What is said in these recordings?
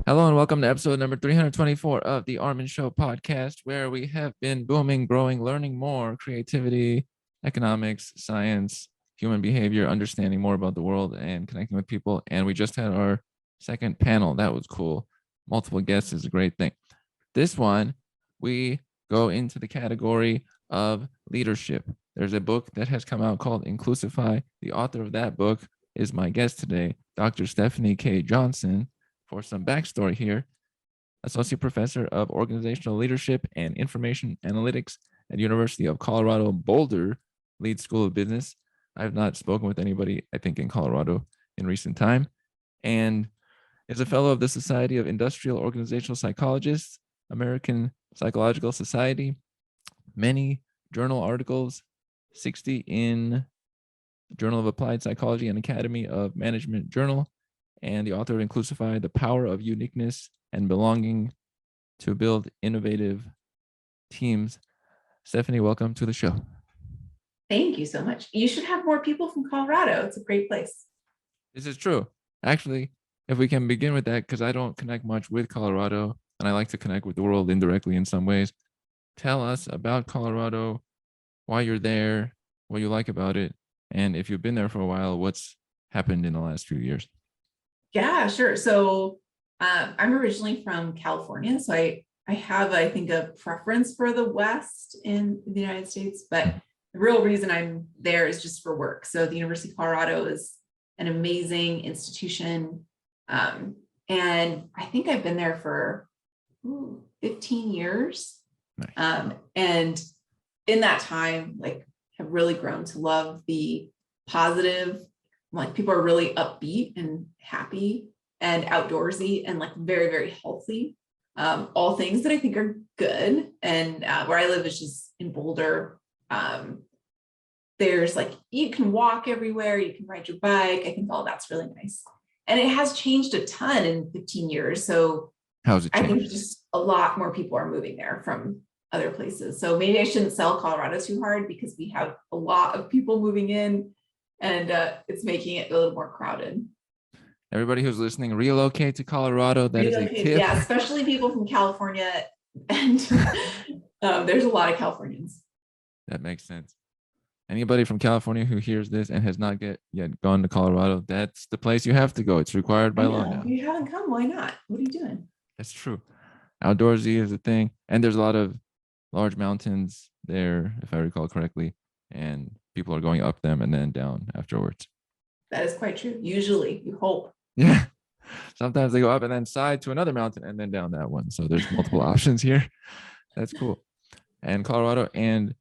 Hello and welcome to episode number 324 of the Armin Show podcast, where we have been booming, growing, learning more creativity, economics, science, human behavior, understanding more about the world and connecting with people. And we just had our second panel. That was cool. Multiple guests is a great thing. This one, we go into the category of leadership. There's a book that has come out called Inclusify. The author of that book is my guest today, Dr. Stefanie K. Johnson. For some backstory here, Associate Professor of Organizational Leadership and Information Analytics at University of Colorado-Boulder, Leeds School of Business. I have not spoken with anybody, I think, in Colorado in recent time, and is a fellow of the Society of Industrial Organizational Psychologists, American Psychological Society, many journal articles, 60 in Journal of Applied Psychology and Academy of Management Journal, and the author of Inclusify, The Power of Uniqueness and Belonging to Build Innovative Teams. Stefanie, welcome to the show. Thank you so much. You should have more people from Colorado. It's a great place. This is true. Actually, if we can begin with that, because I don't connect much with Colorado, and I like to connect with the world indirectly in some ways. Tell us about Colorado, why you're there, what you like about it, and if you've been there for a while, what's happened in the last few years. Yeah, sure. So I'm originally from California. So I have, I think, a preference for the West in the United States, but the real reason I'm there is just for work. So the University of Colorado is an amazing institution. And I think I've been there for 15 years. Nice. And in that time, like, have really grown to love the positive. Like, people are really upbeat and happy and outdoorsy and like very, very healthy. All things that I think are good. And where I live is just in Boulder. There's like, you can walk everywhere, you can ride your bike. I think all that's really nice. And it has changed a ton in 15 years. So How's it changed? I think just a lot more people are moving there from other places. So maybe I shouldn't sell Colorado too hard because we have a lot of people moving in. And it's making it a little more crowded. Everybody who's listening, relocate to Colorado. That is a tip. Yeah, especially people from California. And there's a lot of Californians. That makes sense. Anybody from California who hears this and has not yet gone to Colorado, that's the place you have to go. It's required by law now. If you haven't come, why not? What are you doing? That's true. Outdoorsy is a thing. And there's a lot of large mountains there, if I recall correctly. And people are going up them and then down afterwards. That is quite true. Usually, you hope. Yeah. Sometimes they go up and then side to another mountain and then down that one. So there's multiple options here. That's cool. And Colorado and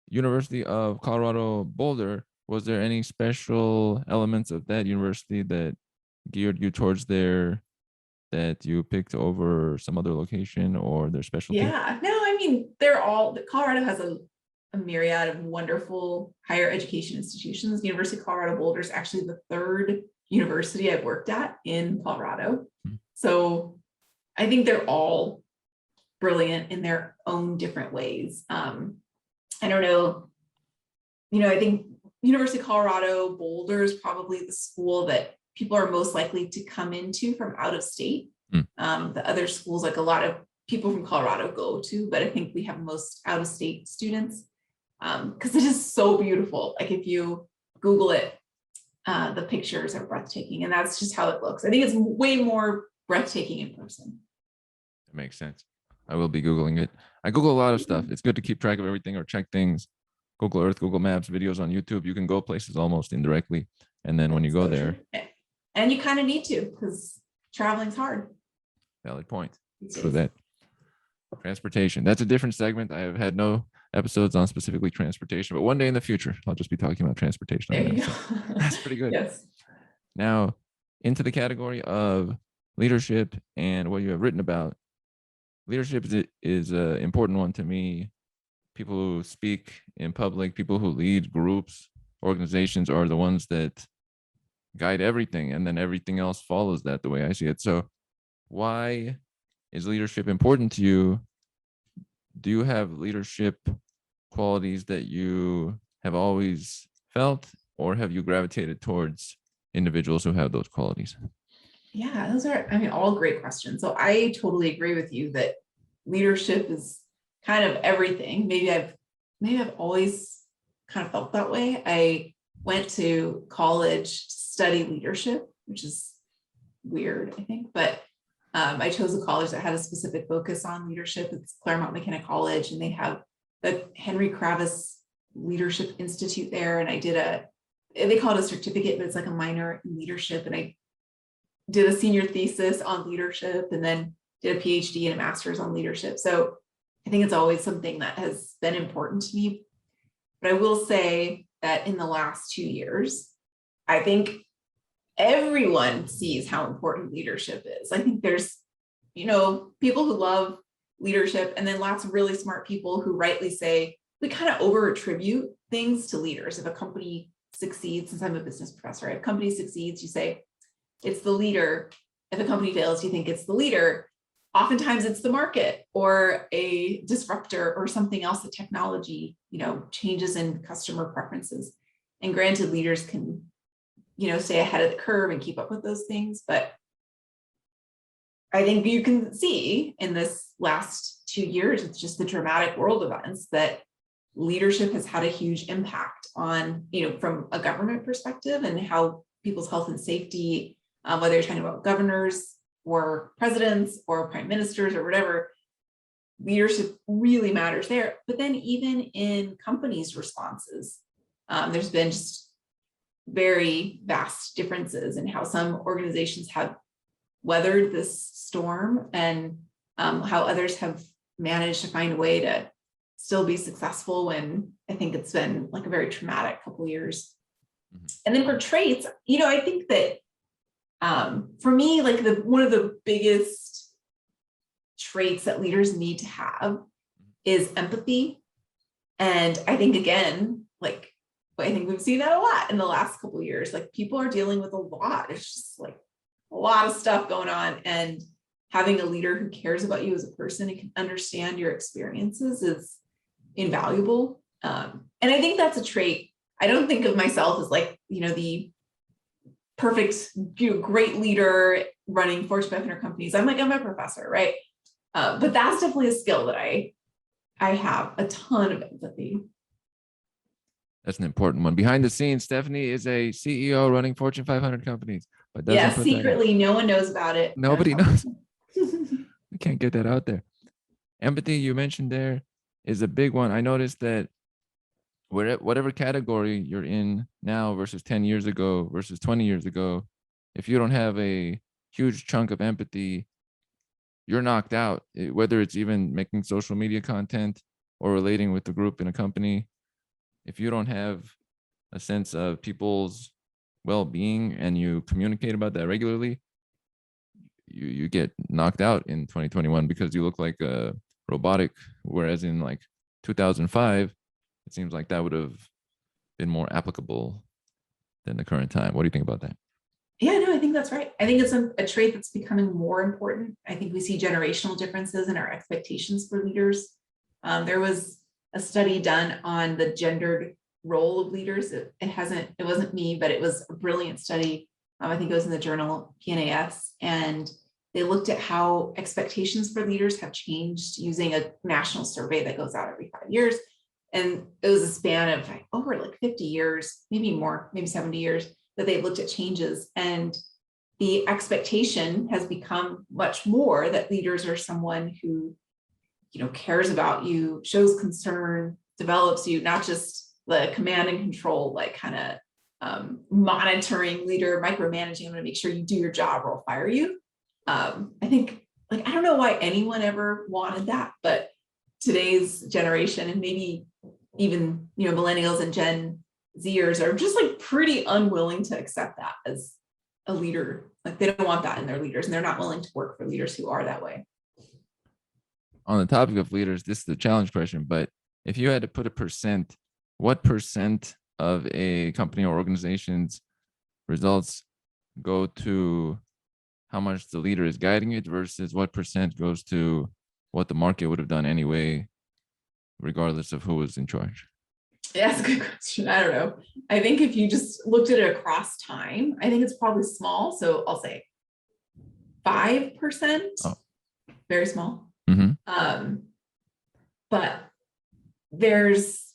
University of Colorado-Boulder, was there any special elements of that university that geared you towards there that you picked over some other location or their specialty? Yeah, no, I mean, Colorado has a myriad of wonderful higher education institutions. The University of Colorado-Boulder is actually the third university I've worked at in Colorado. So I think they're all brilliant in their own different ways. I don't know, I think University of Colorado-Boulder is probably the school that people are most likely to come into from out of state. The other schools, like a lot of people from Colorado go to, but I think we have most out of state students. Because it is so beautiful. Like, if you Google it, the pictures are breathtaking, and that's just how it looks. I think it's way more breathtaking in person. That makes sense. I will be Googling it. I Google a lot of stuff. It's good to keep track of everything or check things. Google Earth, Google Maps, videos on YouTube. You can go places almost indirectly. And then when you go there. And you kind of need to, because traveling's hard. Valid point. True that. Transportation. That's a different segment. I have had no episodes on specifically transportation, but one day in the future, I'll just be talking about transportation. There you go. That's pretty good. Yes. Now, into the category of leadership and what you have written about. Leadership is an important one to me. People who speak in public, people who lead groups, organizations are the ones that guide everything, and then everything else follows that, the way I see it. So why is leadership important to you? Do you have leadership qualities that you have always felt, or have you gravitated towards individuals who have those qualities? Yeah, those are, I mean, all great questions. So I totally agree with you that leadership is kind of everything. Maybe I've always kind of felt that way. I went to college to study leadership, which is weird, I think, but I chose a college that had a specific focus on leadership. It's Claremont McKenna College, and they have the Henry Kravis Leadership Institute there. And they call it a certificate, but it's like a minor in leadership. And I did a senior thesis on leadership and then did a PhD and a master's on leadership. So I think it's always something that has been important to me. But I will say that in the last 2 years, I think everyone sees how important leadership is. I think there's, people who love leadership, and then lots of really smart people who rightly say, we kind of over attribute things to leaders. If a company succeeds, since I'm a business professor, if a company succeeds, you say it's the leader. If a company fails, you think it's the leader. Oftentimes it's the market or a disruptor or something else, the technology, changes in customer preferences. And granted, leaders can, stay ahead of the curve and keep up with those things. But I think you can see in this last 2 years, it's just the dramatic world events that leadership has had a huge impact on, from a government perspective and how people's health and safety, whether you're talking about governors or presidents or prime ministers or whatever, leadership really matters there. But then even in companies' responses, there's been just very vast differences in how some organizations have weathered this storm and how others have managed to find a way to still be successful when I think it's been like a very traumatic couple of years. And then for traits, I think that for me, like one of the biggest traits that leaders need to have is empathy. And I think, again, I think we've seen that a lot in the last couple of years. Like, people are dealing with a lot. It's just like a lot of stuff going on. And having a leader who cares about you as a person and can understand your experiences is invaluable. And I think that's a trait. I don't think of myself as the perfect, great leader running Fortune 500 companies. I'm a professor, right? But that's definitely a skill that I have a ton of empathy. That's an important one. Behind the scenes, Stefanie is a CEO running Fortune 500 companies, but doesn't put secretly, no one knows about it. Nobody knows. We can't get that out there. Empathy, you mentioned there, is a big one. I noticed that whatever category you're in now versus 10 years ago versus 20 years ago, if you don't have a huge chunk of empathy, you're knocked out, whether it's even making social media content or relating with the group in a company. If you don't have a sense of people's well-being and you communicate about that regularly, you get knocked out in 2021 because you look like a robotic, whereas in 2005, it seems like that would have been more applicable than the current time. What do you think about that? Yeah, no, I think that's right. I think it's a trait that's becoming more important. I think we see generational differences in our expectations for leaders. There was a study done on the gendered role of leaders. It wasn't me, but it was a brilliant study. I think it was in the journal PNAS, and they looked at how expectations for leaders have changed using a national survey that goes out every 5 years. And it was a span of over 50 years, maybe more, maybe 70 years, that they've looked at changes. And the expectation has become much more that leaders are someone who, cares about you, shows concern, develops you, not just the command and control, monitoring leader, micromanaging. I'm going to make sure you do your job or I'll fire you. I think, I don't know why anyone ever wanted that, but today's generation, and maybe even, millennials and Gen Zers, are just pretty unwilling to accept that as a leader. They don't want that in their leaders, and they're not willing to work for leaders who are that way. On the topic of leaders, this is the challenge question, but if you had to put a percent, what percent of a company or organization's results go to how much the leader is guiding it versus what percent goes to what the market would have done anyway, regardless of who was in charge? Yeah, that's a good question. I don't know. I think if you just looked at it across time, I think it's probably small. So I'll say 5%, Oh. very small. Mm-hmm. But there's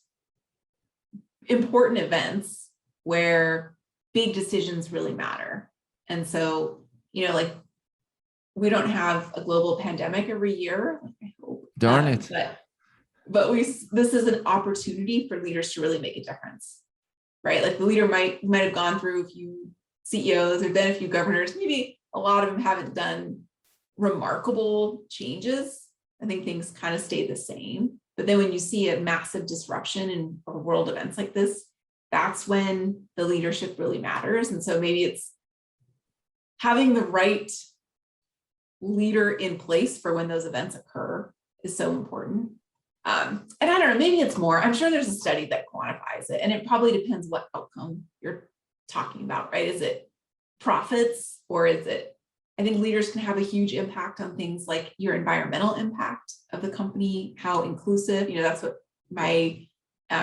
important events where big decisions really matter. And so, like we don't have a global pandemic every year, I hope. Darn it. But this is an opportunity for leaders to really make a difference, right? Like the leader might have gone through a few CEOs or then a few governors, maybe a lot of them haven't done remarkable changes. I think things kind of stay the same. But then when you see a massive disruption in world events like this, that's when the leadership really matters. And so maybe it's having the right leader in place for when those events occur is so important. And I don't know, maybe it's more. I'm sure there's a study that quantifies it, and it probably depends what outcome you're talking about, right? Is it profits, or is it, I think leaders can have a huge impact on things like your environmental impact of the company, how inclusive, that's what my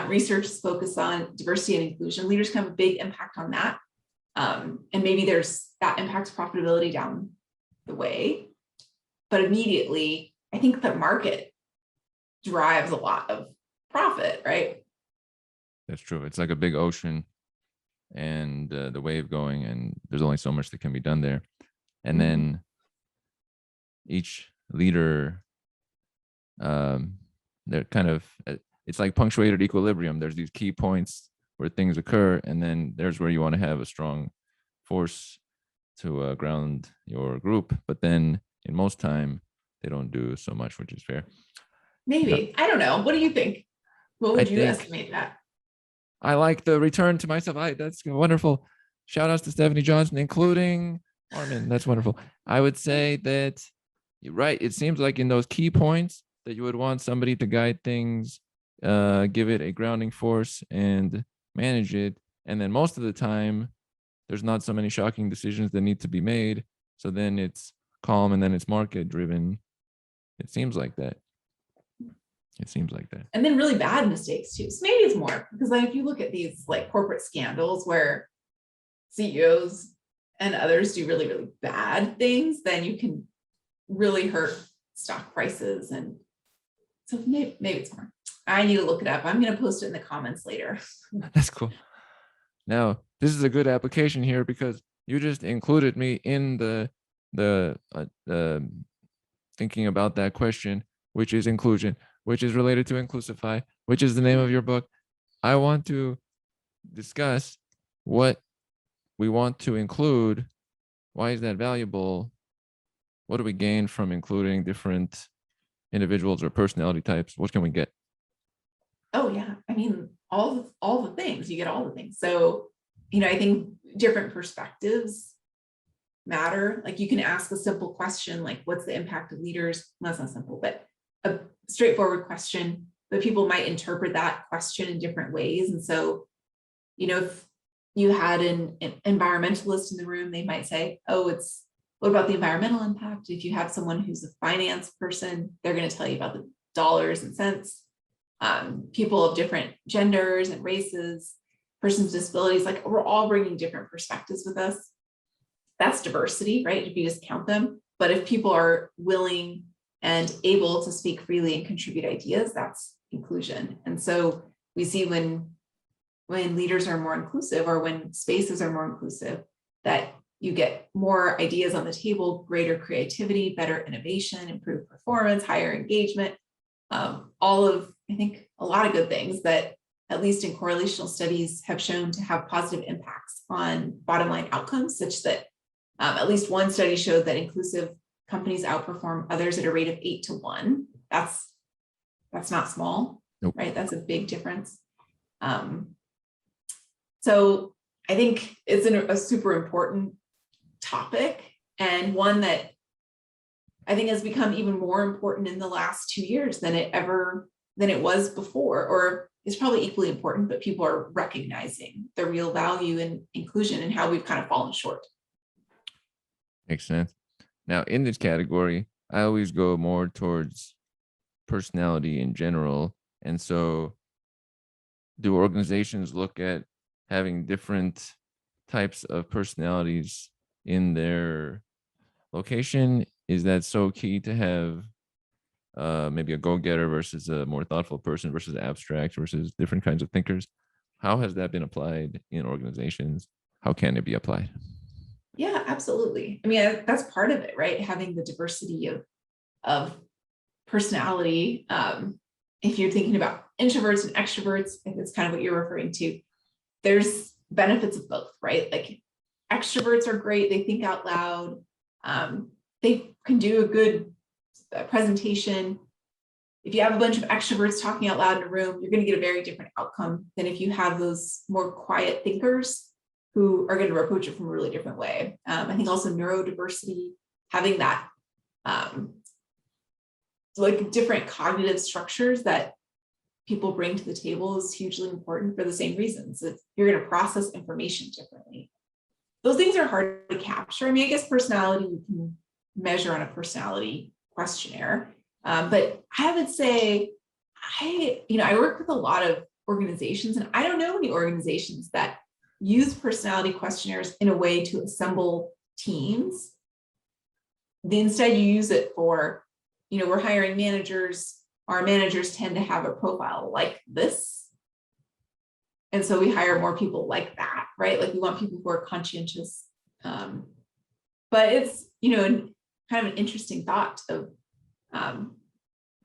research is focused on, diversity and inclusion. Leaders can have a big impact on that. And maybe there's that impacts profitability down the way. But immediately, I think the market drives a lot of profit, right? That's true. It's like a big ocean and the wave going, and there's only so much that can be done there. And then each leader, they're kind of, it's like punctuated equilibrium. There's these key points where things occur, and then there's where you want to have a strong force to ground your group. But then in most time, they don't do so much, which is fair. Maybe. I don't know. What do you think? What would you estimate that? I like the return to myself. That's wonderful. Shout outs to Stephanie Johnson, including Armin. That's wonderful. I would say that you're right. It seems like in those key points that you would want somebody to guide things, give it a grounding force and manage it. And then most of the time, there's not so many shocking decisions that need to be made. So then it's calm, and then it's market driven. It seems like that. And then really bad mistakes too. So maybe it's more, because like if you look at these like corporate scandals where CEOs and others do really, really bad things, then you can really hurt stock prices. And so maybe it's more. I need to look it up. I'm going to post it in the comments later. That's cool. Now, this is a good application here because you just included me in the thinking about that question, which is inclusion, which is related to Inclusify, which is the name of your book. I want to discuss what we want to include. Why is that valuable? What do we gain from including different individuals or personality types? What can we get? Oh yeah, I mean, all the things, you get all the things. So, I think different perspectives matter. Like you can ask a simple question, like what's the impact of leaders? Well, that's not simple, but a straightforward question, but people might interpret that question in different ways. And so, if you had an environmentalist in the room, they might say, oh, what about the environmental impact? If you have someone who's a finance person, they're going to tell you about the dollars and cents. People of different genders and races, persons with disabilities, like we're all bringing different perspectives with us. That's diversity, right? If you just count them. But if people are willing and able to speak freely and contribute ideas, that's inclusion. And so we see when leaders are more inclusive, or when spaces are more inclusive, that you get more ideas on the table, greater creativity, better innovation, improved performance, higher engagement, all of, I think, a lot of good things that, at least in correlational studies, have shown to have positive impacts on bottom line outcomes, such that at least one study showed that inclusive companies outperform others at a rate of 8-1. That's not small, nope. Right? That's a big difference. So I think it's a super important topic, and one that I think has become even more important in the last 2 years than it was before, or is probably equally important, but people are recognizing the real value in inclusion and how we've kind of fallen short. Makes sense. Now, in this category, I always go more towards personality in general. And so do organizations look at having different types of personalities in their location, is that so key to have maybe a go-getter versus a more thoughtful person versus abstract versus different kinds of thinkers? How has that been applied in organizations? How can it be applied? Yeah, absolutely. I mean, that's part of it, right? Having the diversity of personality. If you're thinking about introverts and extroverts, if it's kind of what you're referring to, there's benefits of both, right? Like extroverts are great. They think out loud. They can do a good presentation. If you have a bunch of extroverts talking out loud in a room, you're going to get a very different outcome than if you have those more quiet thinkers who are going to approach it from a really different way. I think also neurodiversity, having that like different cognitive structures that people bring to the table is hugely important for the same reasons. You're going to process information differently. Those things are hard to capture. I mean, I guess personality you can measure on a personality questionnaire, but I would say I work with a lot of organizations, and I don't know any organizations that use personality questionnaires in a way to assemble teams. Instead, you use it for, we're hiring managers. Our managers tend to have a profile like this. And so we hire more people like that, right? Like we want people who are conscientious. But it's, kind of an interesting thought of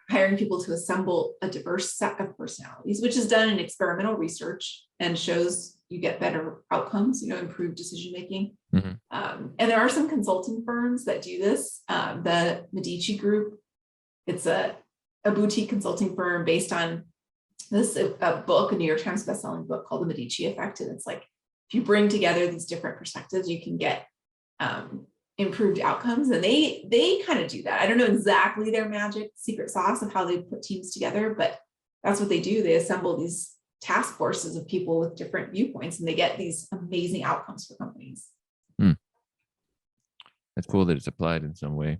hiring people to assemble a diverse set of personalities, which is done in experimental research and shows you get better outcomes, improved decision-making. Mm-hmm. And there are some consulting firms that do this. The Medici Group, it's a boutique consulting firm based on a book, a New York Times bestselling book called The Medici Effect. And it's like, if you bring together these different perspectives, you can get improved outcomes. And they kind of do that. I don't know exactly their magic secret sauce of how they put teams together, but that's what they do. They assemble these task forces of people with different viewpoints, and they get these amazing outcomes for companies. That's cool that it's applied in some way.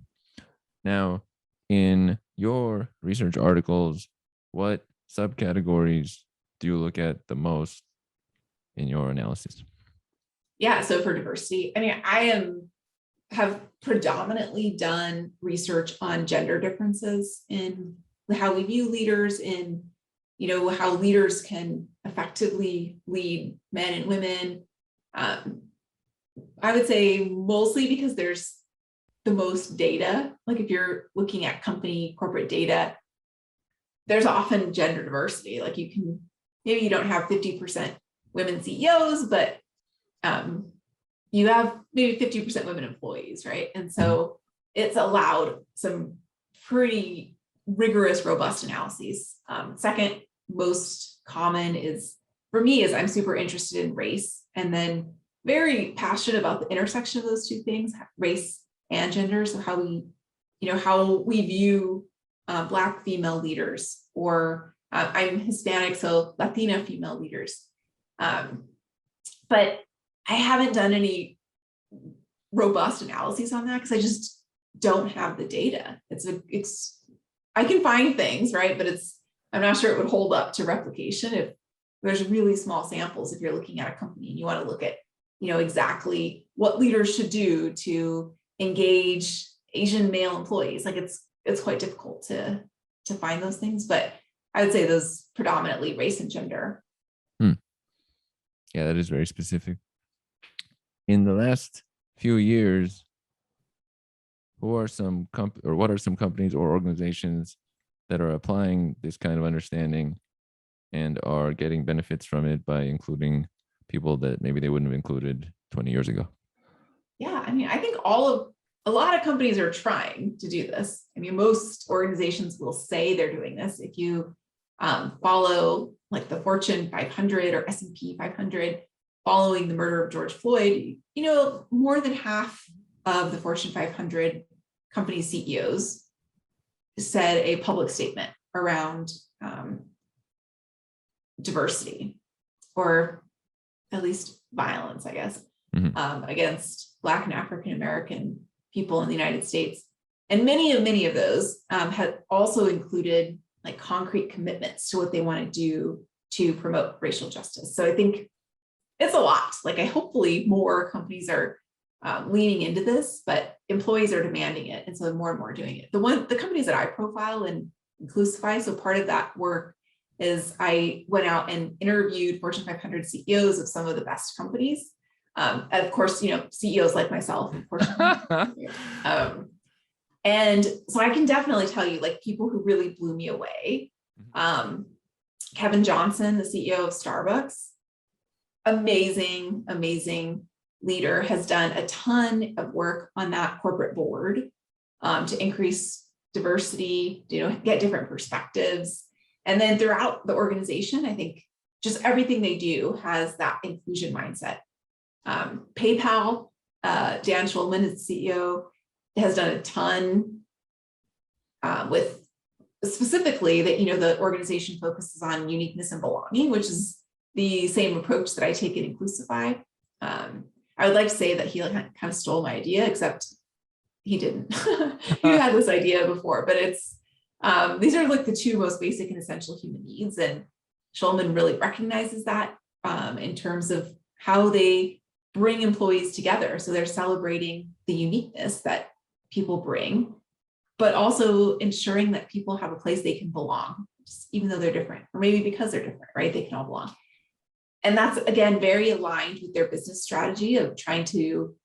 Now, in your research articles, what subcategories do you look at the most in your analysis? Yeah, so for diversity, I mean, have predominantly done research on gender differences in how we view leaders, in how leaders can effectively lead men and women. I would say mostly because there's the most data. Like if you're looking at corporate data, there's often gender diversity. Like maybe you don't have 50% women CEOs, but you have maybe 50% women employees, right? And so it's allowed some pretty rigorous, robust analyses. Second most common for me I'm super interested in race, and then very passionate about the intersection of those two things, race and gender. So how we view Black female leaders, or I'm Hispanic, so Latina female leaders. But I haven't done any robust analyses on that because I just don't have the data. I can find things, right? But I'm not sure it would hold up to replication if there's really small samples. If you're looking at a company and you want to look at, exactly what leaders should do to engage Asian male employees, like it's quite difficult to find those things. But I would say those predominantly race and gender. Yeah, that is very specific. In the last few years, what are some companies or organizations that are applying this kind of understanding and are getting benefits from it by including people that maybe they wouldn't have included 20 years ago? Yeah, I mean, I think a lot of companies are trying to do this. I mean, most organizations will say they're doing this. If you follow like the Fortune 500 or S&P 500, following the murder of George Floyd, more than half of the Fortune 500 company CEOs said a public statement around diversity, or at least violence, I guess, against Black and African American people in the United States. And many of those have also included like concrete commitments to what they want to do to promote racial justice. So I think it's a lot. Like hopefully more companies are leaning into this, but employees are demanding it. And so more and more doing it. The companies that I profile in Inclusify, so part of that work is I went out and interviewed Fortune 500 CEOs of some of the best companies. Of course, CEOs like myself, of course. And so I can definitely tell you, like, people who really blew me away. Kevin Johnson, the CEO of Starbucks, amazing leader, has done a ton of work on that corporate board to increase diversity, get different perspectives. And then throughout the organization, I think just everything they do has that inclusion mindset. PayPal, Dan Schulman is the CEO, has done a ton with specifically that, the organization focuses on uniqueness and belonging, which is the same approach that I take in Inclusify. I would like to say that he kind of stole my idea, except he didn't. He had this idea before, but it's these are like the two most basic and essential human needs. And Schulman really recognizes that in terms of how they bring employees together. So they're celebrating the uniqueness that people bring, but also ensuring that people have a place they can belong, even though they're different, or maybe because they're different, right? They can all belong. And that's, again, very aligned with their business strategy of trying to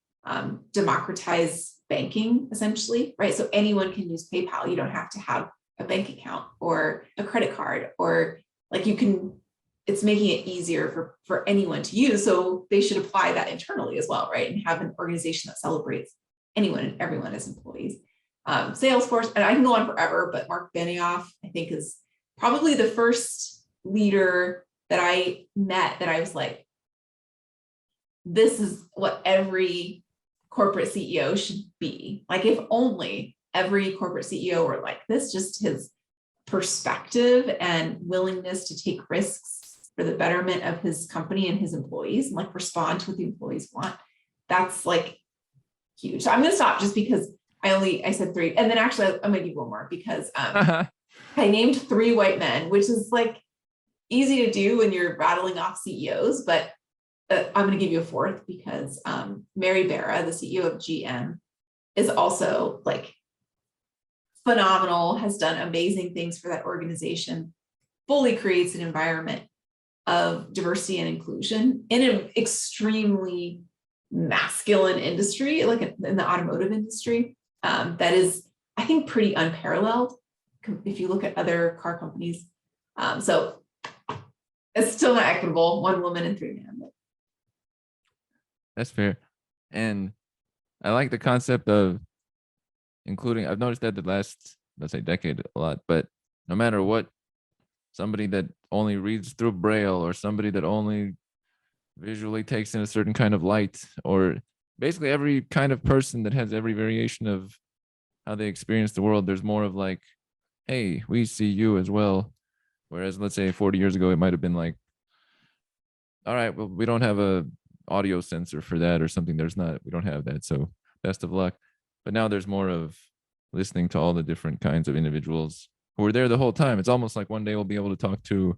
democratize banking, essentially, right? So anyone can use PayPal. You don't have to have a bank account or a credit card, or like it's making it easier for anyone to use. So they should apply that internally as well, right? And have an organization that celebrates anyone and everyone as employees. Salesforce, and I can go on forever, but Mark Benioff, I think, is probably the first leader that I met that I was like, this is what every corporate CEO should be. Like, if only every corporate CEO were like this, just his perspective and willingness to take risks for the betterment of his company and his employees, and like respond to what the employees want. That's like huge. So I'm going to stop just because I said three. And then actually I'm going to give one more because I named three white men, which is like easy to do when you're rattling off CEOs, but I'm going to give you a fourth because Mary Barra, the CEO of GM, is also like phenomenal, has done amazing things for that organization, fully creates an environment of diversity and inclusion in an extremely masculine industry, like in the automotive industry, that is, I think, pretty unparalleled if you look at other car companies. So it's still not equitable, one woman and three men. That's fair. And I like the concept of including, I've noticed that the last, let's say, decade a lot, but no matter what, somebody that only reads through Braille, or somebody that only visually takes in a certain kind of light, or basically every kind of person that has every variation of how they experience the world, there's more of like, hey, we see you as well. Whereas let's say 40 years ago, it might have been like, all right, well, we don't have a audio sensor for that or something. We don't have that. So best of luck. But now there's more of listening to all the different kinds of individuals who were there the whole time. It's almost like one day we'll be able to talk to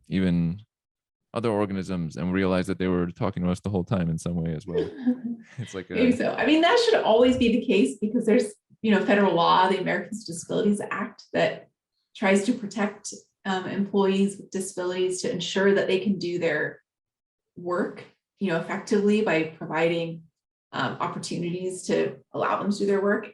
even other organisms and realize that they were talking to us the whole time in some way as well. It's like maybe so. I mean, that should always be the case because there's, federal law, the Americans with Disabilities Act, that tries to protect employees with disabilities to ensure that they can do their work, effectively by providing opportunities to allow them to do their work.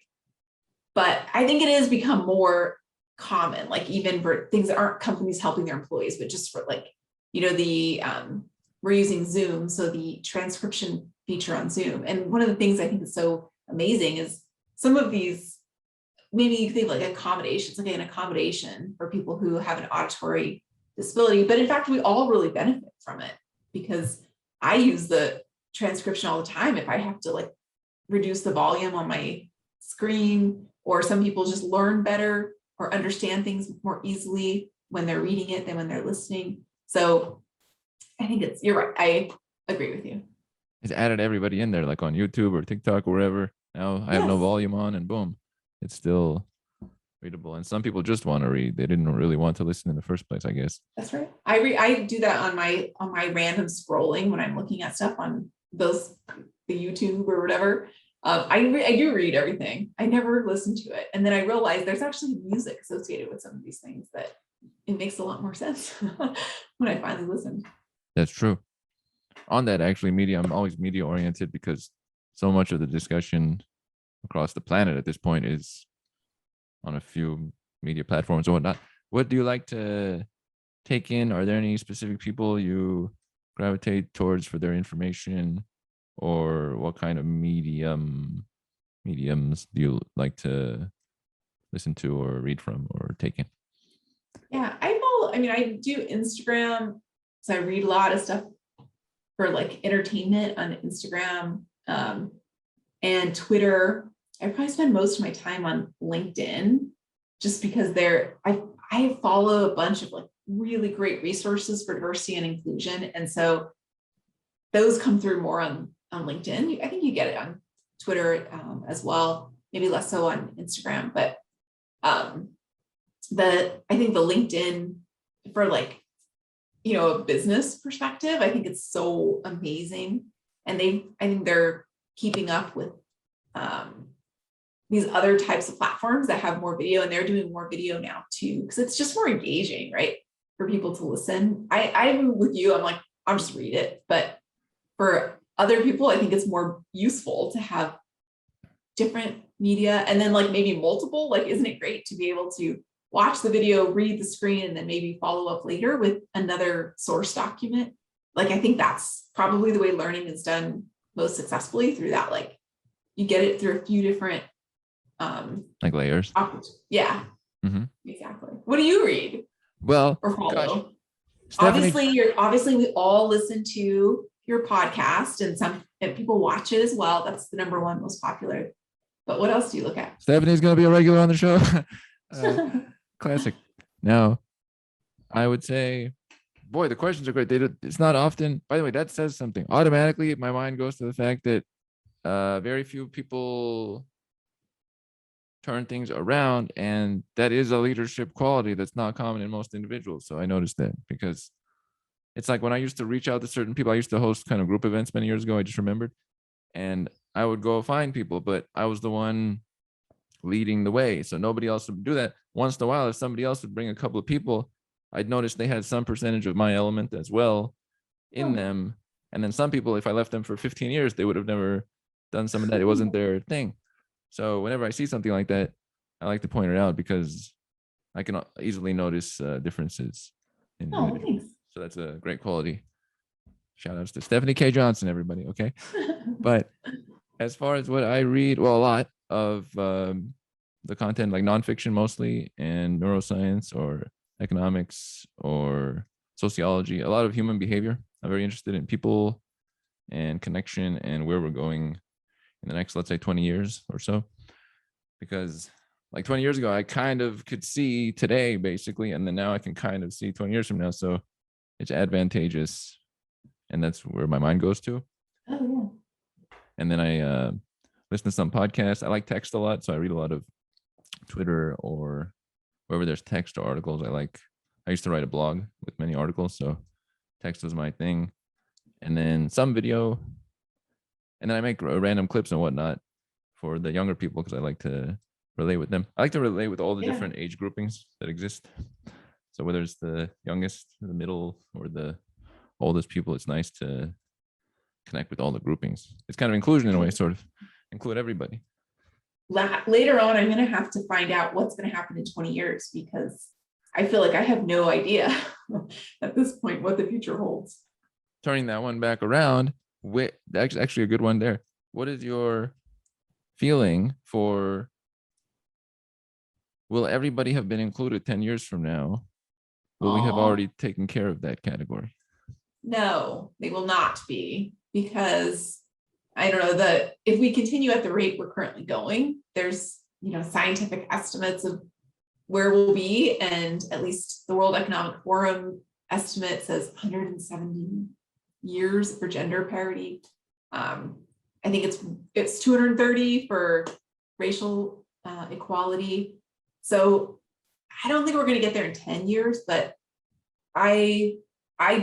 But I think it has become more common, like even for things that aren't companies helping their employees, but just for like, we're using Zoom, so the transcription feature on Zoom. And one of the things I think is so amazing is some of these, maybe you think like accommodations, like an accommodation for people who have an auditory disability, but in fact, we all really benefit from it because I use the transcription all the time. If I have to like reduce the volume on my screen, or some people just learn better or understand things more easily when they're reading it than when they're listening. So I think you're right. I agree with you. It's added everybody in there, like on YouTube or TikTok or wherever. Now I have no volume on and boom, it's still readable. And some people just want to read. They didn't really want to listen in the first place, I guess. That's right. I do that on my random scrolling when I'm looking at stuff on the YouTube or whatever. I do read everything. I never listen to it. And then I realized there's actually music associated with some of these things that it makes a lot more sense when I finally listened. That's true. On that, actually, media, I'm always media oriented because so much of the discussion across the planet at this point is on a few media platforms or whatnot. What do you like to take in? Are there any specific people you gravitate towards for their information, or what kind of mediums do you like to listen to or read from or take in? Yeah, I do Instagram, so I read a lot of stuff for like entertainment on Instagram, and Twitter. I probably spend most of my time on LinkedIn just because I follow a bunch of like really great resources for diversity and inclusion. And so those come through more on LinkedIn. I think you get it on Twitter as well, maybe less so on Instagram, but I think the LinkedIn for like, a business perspective, I think it's so amazing. And I think they're keeping up with these other types of platforms that have more video, and they're doing more video now too, because it's just more engaging, right? For people to listen. I'm with you, I'm like, I'll just read it. But for other people, I think it's more useful to have different media, and then like maybe multiple, like, isn't it great to be able to watch the video, read the screen, and then maybe follow up later with another source document? Like, I think that's probably the way learning is done most successfully, through that. Like, you get it through a few different like layers. Yeah, exactly. What do you read? Well, Or follow? gosh, Obviously we all listen to your podcast, and people watch it as well. That's the number one most popular. But what else do you look at? Stephanie's going to be a regular on the show. Classic. Now, I would say, boy, the questions are great. It's not often. By the way, that says something. Automatically, my mind goes to the fact that very few people turn things around, and that is a leadership quality that's not common in most individuals. So I noticed that, because it's like when I used to reach out to certain people, I used to host kind of group events many years ago, I just remembered, and I would go find people, but I was the one leading the way, so nobody else would do that. Once in a while, if somebody else would bring a couple of people, I'd notice they had some percentage of my element as well in them. And then some people, if I left them for 15 years, they would have never done some of that. It wasn't their thing. So whenever I see something like that, I like to point it out, because I can easily notice differences in individuals. Thanks. So that's a great quality. Shout outs to Stefanie K. Johnson, everybody. Okay. But as far as what I read, well, a lot of the content, like nonfiction mostly, and neuroscience or economics or sociology, a lot of human behavior. I'm very interested in people and connection and where we're going in the next, let's say, 20 years or so. Because like 20 years ago, I kind of could see today, basically, and then now I can kind of see 20 years from now. So it's advantageous, and that's where my mind goes to. Oh, yeah. And then I listen to some podcasts. I like text a lot, so I read a lot of Twitter or wherever there's text or articles. I used to write a blog with many articles, so text was my thing. And then some video, and then I make random clips and whatnot for the younger people, because I like to relate with them. I like to relate with all the different age groupings that exist. So whether it's the youngest, the middle, or the oldest people, it's nice to connect with all the groupings. It's kind of inclusion in a way, sort of include everybody. Later on, I'm going to have to find out what's going to happen in 20 years, because I feel like I have no idea at this point what the future holds. Turning that one back around, that's actually a good one there. What is your feeling for, will everybody have been included 10 years from now? Will we have already taken care of that category? No, they will not be, because I don't know that if we continue at the rate we're currently going, there's, scientific estimates of where we'll be. And at least the World Economic Forum estimate says 170 years for gender parity. I think it's 230 for racial equality. So I don't think we're going to get there in 10 years, but I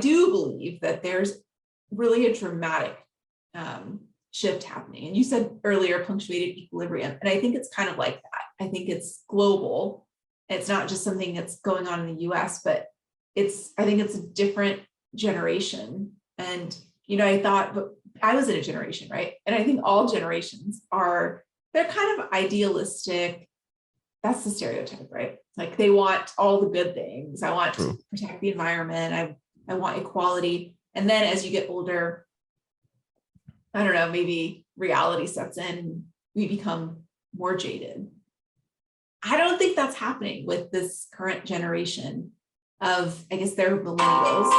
do believe that there's really a dramatic shift happening. And you said earlier punctuated equilibrium, and I think it's kind of like that. I think it's global. It's not just something that's going on in the US, but I think it's a different generation. And, I thought, but I was in a generation, right? And I think all generations they're kind of idealistic. That's the stereotype, right? Like they want all the good things. I want to protect the environment. I want equality. And then as you get older, I don't know, maybe reality sets in and we become more jaded. I don't think that's happening with this current generation of, I guess they're millennials.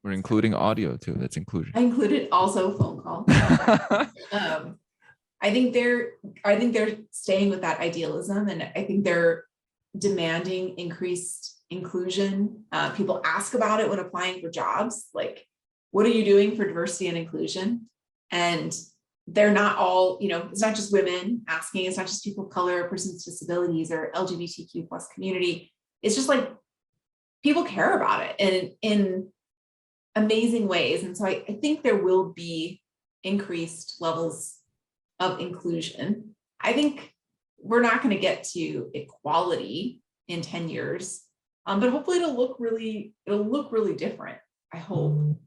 We're including audio too. That's inclusion. I included also a phone call. I think they're staying with that idealism, and I think they're demanding increased inclusion. People ask about it when applying for jobs, like, what are you doing for diversity and inclusion? And they're not all, it's not just women asking, it's not just people of color, persons with disabilities, or LGBTQ plus community. It's just like people care about it and in amazing ways. And so I think there will be increased levels of inclusion. I think we're not going to get to equality in 10 years, but hopefully it'll look really different. I hope.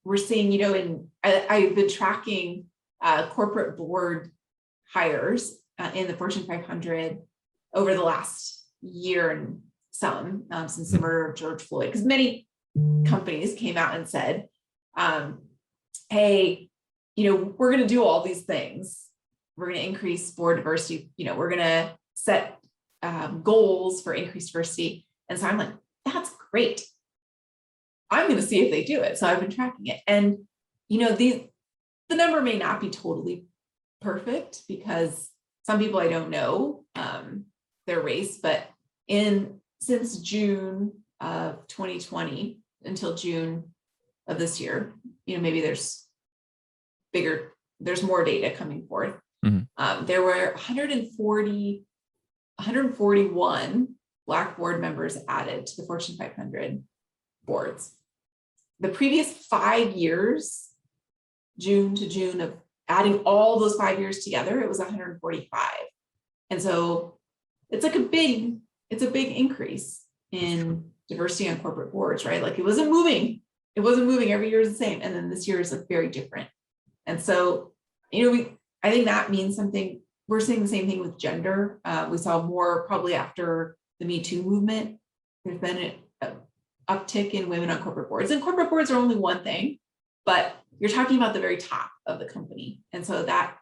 We're seeing, I've been tracking corporate board hires in the Fortune 500 over the last year and some, since the murder of George Floyd, because many companies came out and said, hey, we're going to do all these things. We're going to increase board diversity. We're going to set goals for increased diversity. And so I'm like, that's great. I'm going to see if they do it. So I've been tracking it. And, the number may not be totally perfect because some people I don't know their race, but since June of 2020 until June of this year, maybe there's more data coming forth. Mm-hmm. There were 141 Black board members added to the Fortune 500 boards. The previous 5 years, June to June, of adding all those 5 years together, it was 145. And so it's like a big increase in diversity on corporate boards, right? Like it wasn't moving every year is the same. And then this year is like very different. And so, I think that means something. We're seeing the same thing with gender. We saw more probably after the Me Too movement. There's been an uptick in women on corporate boards, and corporate boards are only one thing, but you're talking about the very top of the company. And so that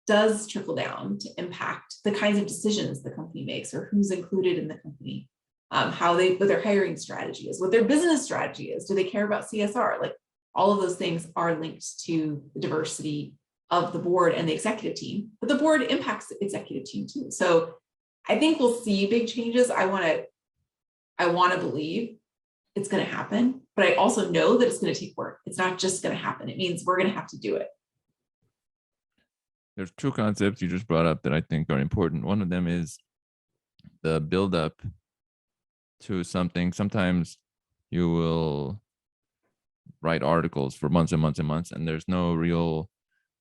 does trickle down to impact the kinds of decisions the company makes, or who's included in the company, what their hiring strategy is, what their business strategy is. Do they care about CSR? Like all of those things are linked to the diversity of the board and the executive team, but the board impacts the executive team too. So I think we'll see big changes. I want to believe it's going to happen, but I also know that it's going to take work. It's not just going to happen. It means we're going to have to do it. There's two concepts you just brought up that I think are important. One of them is the build up to something. Sometimes you will write articles for months and months and months, and there's no real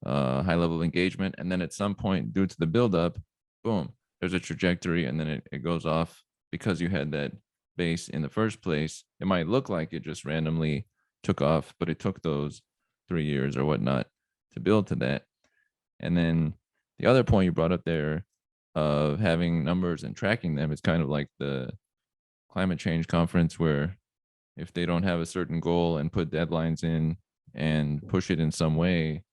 high level of engagement. And then at some point, due to the build up, boom, there's a trajectory, and then it goes off because you had that base in the first place. It might look like it just randomly took off, but it took those 3 years or whatnot to build to that. And then the other point you brought up there of having numbers and tracking them, it's kind of like the climate change conference, where if they don't have a certain goal and put deadlines in and push it in some way,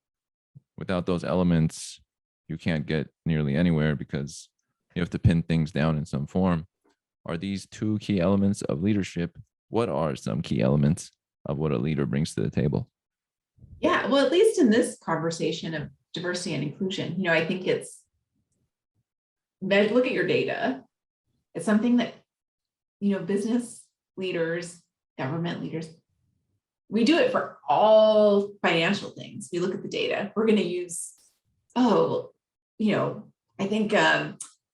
without those elements, you can't get nearly anywhere because you have to pin things down in some form. Are these two key elements of leadership? What are some key elements of what a leader brings to the table? Yeah, well, at least in this conversation of diversity and inclusion, I think look at your data. It's something that, business leaders, government leaders, we do it for all financial things. We look at the data. We're going to use, I think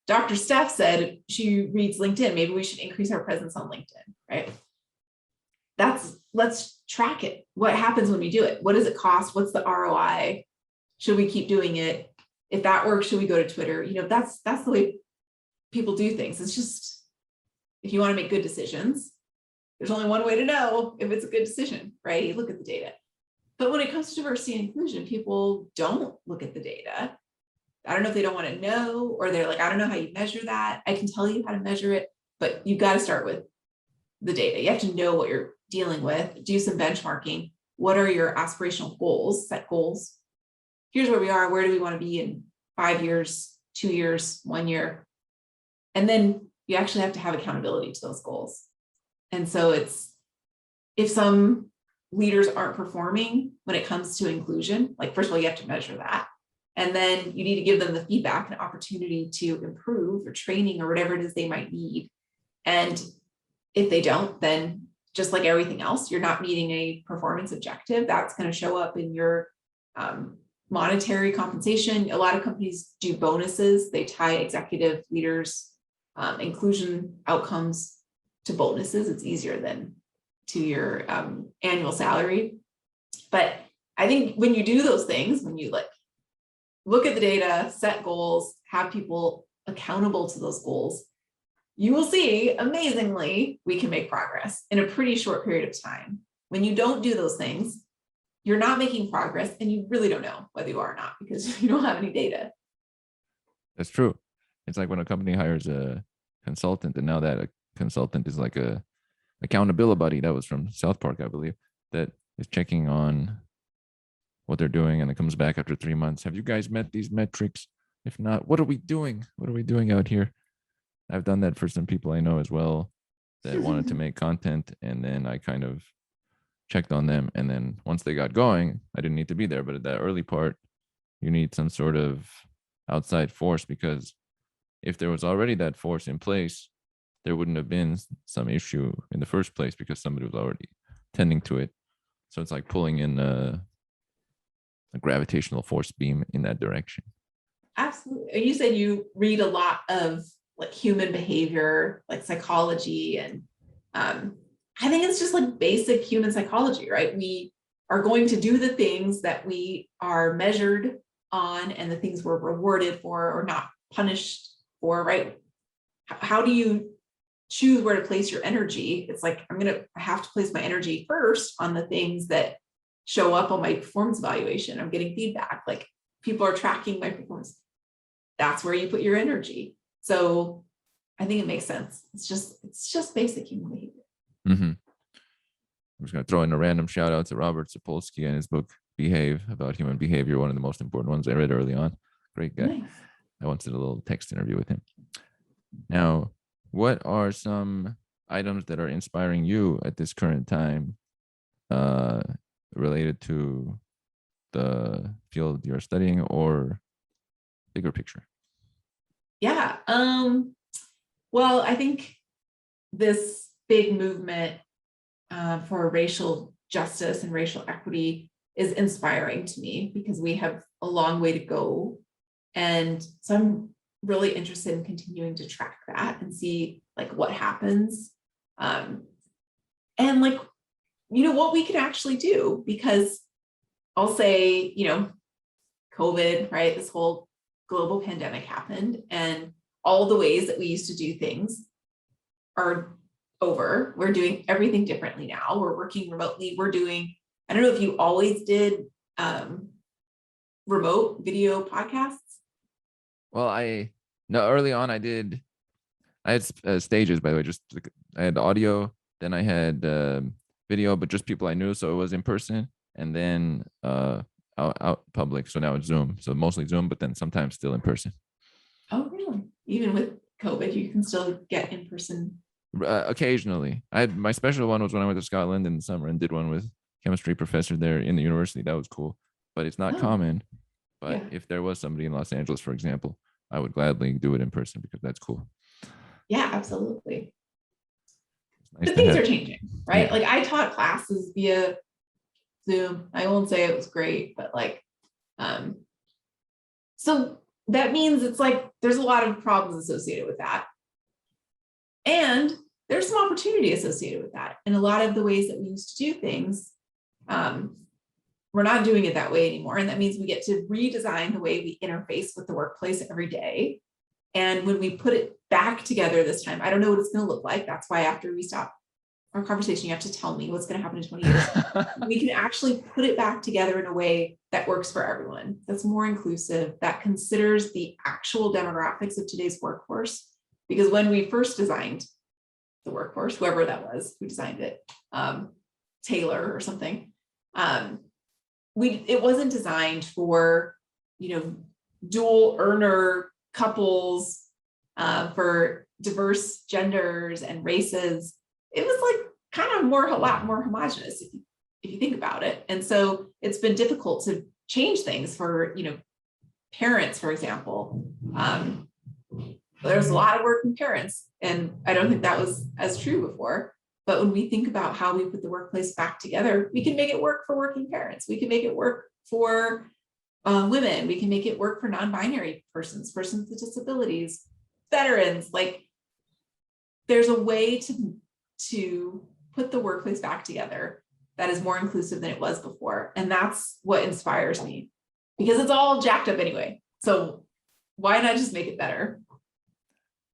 Dr. Steph said she reads LinkedIn. Maybe we should increase our presence on LinkedIn, right? That's let's track it. What happens when we do it? What does it cost? What's the ROI? Should we keep doing it? If that works, should we go to Twitter? You know, that's the way people do things. It's just, if you want to make good decisions, there's only one way to know if it's a good decision, right? You look at the data. But when it comes to diversity and inclusion, people don't look at the data. I don't know if they don't want to know, or they're like, I don't know how you measure that. I can tell you how to measure it, but you've got to start with the data. You have to know what you're dealing with, do some benchmarking. What are your aspirational goals? Set goals. Here's where we are. Where do we want to be in 5 years, 2 years, 1 year? And then you actually have to have accountability to those goals. And so it's, if some leaders aren't performing when it comes to inclusion, like, first of all, you have to measure that. And then you need to give them the feedback and opportunity to improve, or training, or whatever it is they might need. And if they don't, then just like everything else, you're not meeting a performance objective. That's going to show up in your monetary compensation. A lot of companies do bonuses. They tie executive leaders' inclusion outcomes to bonuses. It's easier than to your annual salary. But I think when you do those things, when you like look at the data, set goals, have people accountable to those goals, you will see, amazingly, we can make progress in a pretty short period of time. When you don't do those things, you're not making progress, and you really don't know whether you are or not, because you don't have any data. That's true. It's like when a company hires a consultant, and now that a consultant is like a accountability buddy, that was from South Park, I believe, that is checking on what they're doing, and it comes back after 3 months. Have you guys met these metrics? If not, what are we doing? What are we doing out here? I've done that for some people I know as well that wanted to make content, and then I kind of checked on them, and then once they got going, I didn't need to be there. But at that early part, you need some sort of outside force, because if there was already that force in place, there wouldn't have been some issue in the first place, because somebody was already tending to it. So it's like pulling in a gravitational force beam in that direction. Absolutely. You said you read a lot of like human behavior, like psychology, and I think it's just like basic human psychology, right? We are going to do the things that we are measured on, and the things we're rewarded for or not punished for, right? How do you choose where to place your energy? It's like, I have to place my energy first on the things that show up on my performance evaluation. I'm getting feedback, like people are tracking my performance. That's where you put your energy. So I think it makes sense. It's just basic human behavior. Mm-hmm. I'm just going to throw in a random shout out to Robert Sapolsky and his book Behave, about human behavior, one of the most important ones I read early on. Great guy. Nice. I once did a little text interview with him. Now, what are some items that are inspiring you at this current time related to the field you're studying, or bigger picture? Yeah. Well, I think this big movement for racial justice and racial equity is inspiring to me, because we have a long way to go. And so I'm really interested in continuing to track that and see like what happens. And like, what we can actually do, because I'll say, COVID, right? This whole global pandemic happened, and all the ways that we used to do things are over. We're doing everything differently now. We're working remotely. We're doing, I don't know if you always did remote video podcasts. Well, early on I had stages, by the way. Just I had audio, then I had video, but just people I knew, so it was in person, and then out public. So now it's Zoom. So mostly Zoom, but then sometimes still in person. Oh, really? Even with COVID, you can still get in person? Occasionally. My special one was when I went to Scotland in the summer and did one with chemistry professor there in the university. That was cool, but it's not common. But if there was somebody in Los Angeles, for example, I would gladly do it in person, because that's cool. Yeah, absolutely. Nice, but things are changing, right? Yeah. Like I taught classes via Zoom. I won't say it was great, but like, so that means it's like, there's a lot of problems associated with that. And there's some opportunity associated with that. And a lot of the ways that we used to do things, we're not doing it that way anymore. And that means we get to redesign the way we interface with the workplace every day. And when we put it back together this time, I don't know what it's going to look like. That's why after we stop our conversation, you have to tell me what's going to happen in 20 years. We can actually put it back together in a way that works for everyone, that's more inclusive, that considers the actual demographics of today's workforce. Because when we first designed the workforce, whoever that was who designed it, Taylor or something, it wasn't designed for, dual earner couples, for diverse genders and races. It was like kind of a lot more homogenous if you think about it. And so it's been difficult to change things for, parents, for example. There's a lot of working parents, and I don't think that was as true before. But when we think about how we put the workplace back together, we can make it work for working parents. We can make it work for women. We can make it work for non-binary persons with disabilities, veterans. Like, there's a way to put the workplace back together that is more inclusive than it was before. And that's what inspires me, because it's all jacked up anyway. So why not just make it better?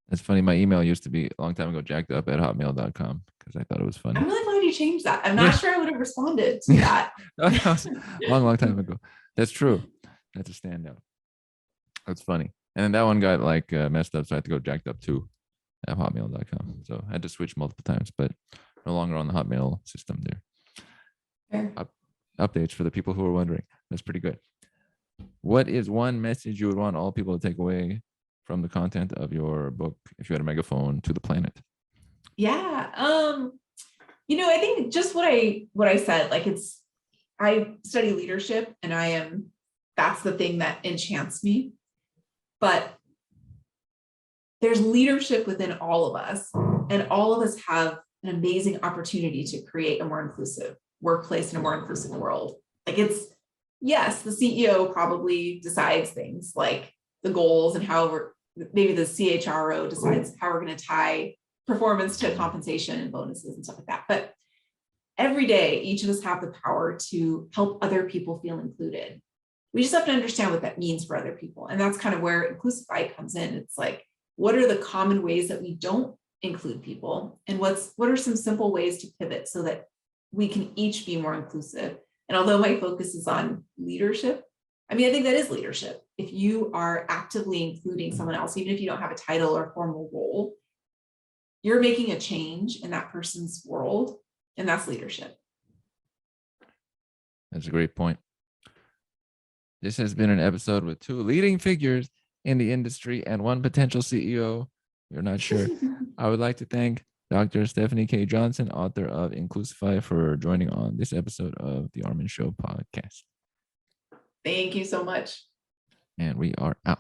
That's funny. My email used to be a long time ago, jackedup@hotmail.com, because I thought it was funny. I'm really glad you changed that. I'm not sure I would have responded to that. That was a long time ago. That's true. That's a standout. That's funny. And then that one got messed up, so I had to go jackedup2@hotmail.com. So I had to switch multiple times, but no longer on the Hotmail system there. Fair. Updates for the people who are wondering. That's pretty good. What is one message you would want all people to take away from the content of your book, if you had a megaphone to the planet? Yeah. I think just what I said, I study leadership, and that's the thing that enchants me. But there's leadership within all of us, and all of us have an amazing opportunity to create a more inclusive workplace and a more inclusive world. Yes, the CEO probably decides things like the goals and maybe the CHRO decides how we're going to tie performance to compensation and bonuses and stuff like that. But every day, each of us have the power to help other people feel included. We just have to understand what that means for other people. And that's kind of where Inclusify comes in. It's like, what are the common ways that we don't include people? And what are some simple ways to pivot so that we can each be more inclusive? And although my focus is on leadership, I think that is leadership. If you are actively including someone else, even if you don't have a title or formal role, you're making a change in that person's world, and that's leadership. That's a great point. This has been an episode with two leading figures in the industry and one potential CEO. You're not sure. I would like to thank Dr. Stefanie K. Johnson, author of Inclusify, for joining on this episode of the Armin Show podcast. Thank you so much. And we are out.